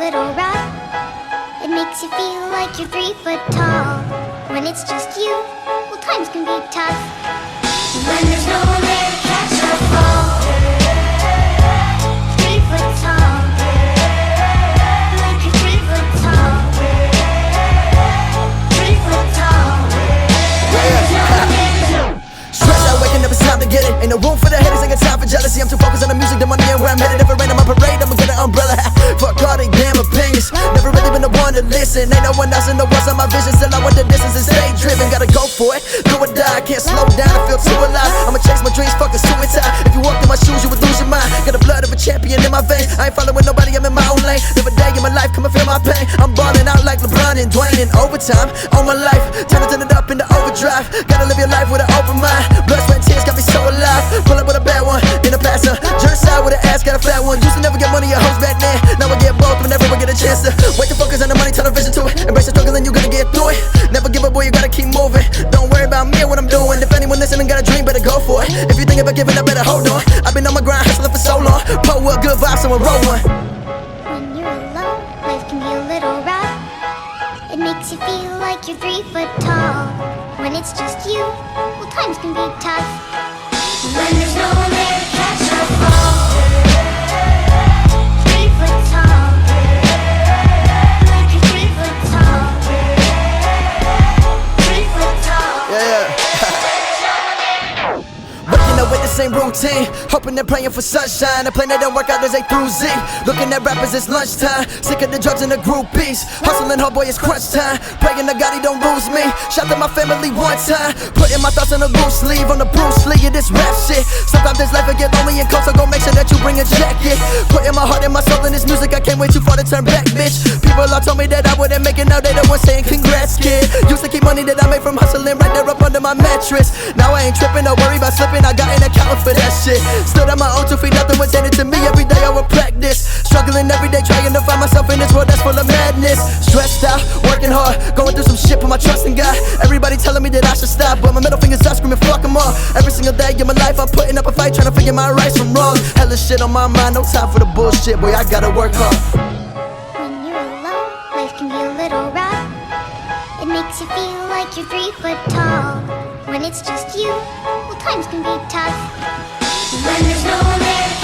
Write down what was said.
little rough. It makes you feel like you're 3 foot tall. When it's just you, well, times can be tough. When there's no one there to catch or fall. 3 foot tall. Like you're 3 foot tall. 3 foot tall. When there's no one there to Stressed out, waking up, it's time to get it. Ain't no room for the haters, ain't got time for jealousy. I'm too focused on the music, the money, and where I'm headed. If it rain on my parade, I'ma get an umbrella. Fuck all they damn opinions. Never really been the one to listen. Ain't no one else in the world on my vision. Still I want the distance and stay driven. Gotta go for it, do or die. I can't slow down, I feel too alive. I'ma chase my dreams, fucking suicide. If you walked in my shoes, you would lose your mind. Got the blood of a champion in my veins. I ain't following nobody, I'm in my own lane. Live a day in my life, come and feel my pain. I'm balling out like LeBron and Dwayne in overtime. On my life, turn it up into overdrive. Gotta live your life with an open mind. Blood, sweat, and tears got me so alive. Pull up with a bad one, in a passer. Jerk side with an ass, got a fat one. Used to never get money or hoes back then. Now I get both whenever I get a chance to. Wait to focus on the money, turn the vision to it. Embrace the struggle and you gonna get through it. Never give up, boy, you gotta keep moving. Don't worry about me and what I'm doing. If anyone listening got a dream, better go for it. If you think about giving up, better hold on. I've been on my grind, hustling for so long. Pull up, good vibes, someone roll one. When you're alone, life can be a little rough. It makes you feel like you're 3 foot tall. When it's just you, well, times can be tough. When there's no one there to catch or fall. 3 foot tall. Like you're 3 foot tall. 3 foot tall. Yeah. Waking up with the same routine, hoping they're praying for sunshine. A plan that don't work out as they through Z. Looking at rappers, it's lunchtime. Sick of the drugs and the groupies. Hustling hard, boy, it's crunch time. Praying to God he don't lose me. Shout to my family one time. Putting my thoughts on a loose sleeve. On the Bruce Lee of this rap shit. Sometimes this life will get lonely and cold, so go make sure that you bring a jacket. Putting my heart and my soul in this music, I can't wait too far to turn back, bitch. People all told me that I wouldn't make it, now they the ones saying congrats, kid. Used to keep money that I made from hustling right there up under my mattress. Now I ain't tripping, don't worry about slipping, I got an account for that shit. Stood on my own 2 feet, nothing was handed to me. Every day I would practice, struggling every day, trying to find myself in this world that's full of madness. Stressed out, working hard, going through some shit, put my trust in God. Everybody telling me that I should stop, but my middle finger's up, screaming fuck them all. Every single day in my life I'm putting up a fight, trying to figure my rights from wrong. Hella shit on my mind, no time for the bullshit, boy, I gotta work hard. When you're alone, life can be a little rough. It makes you feel like you're 3 foot tall. When it's just you, well, times can be tough. When there's no one there to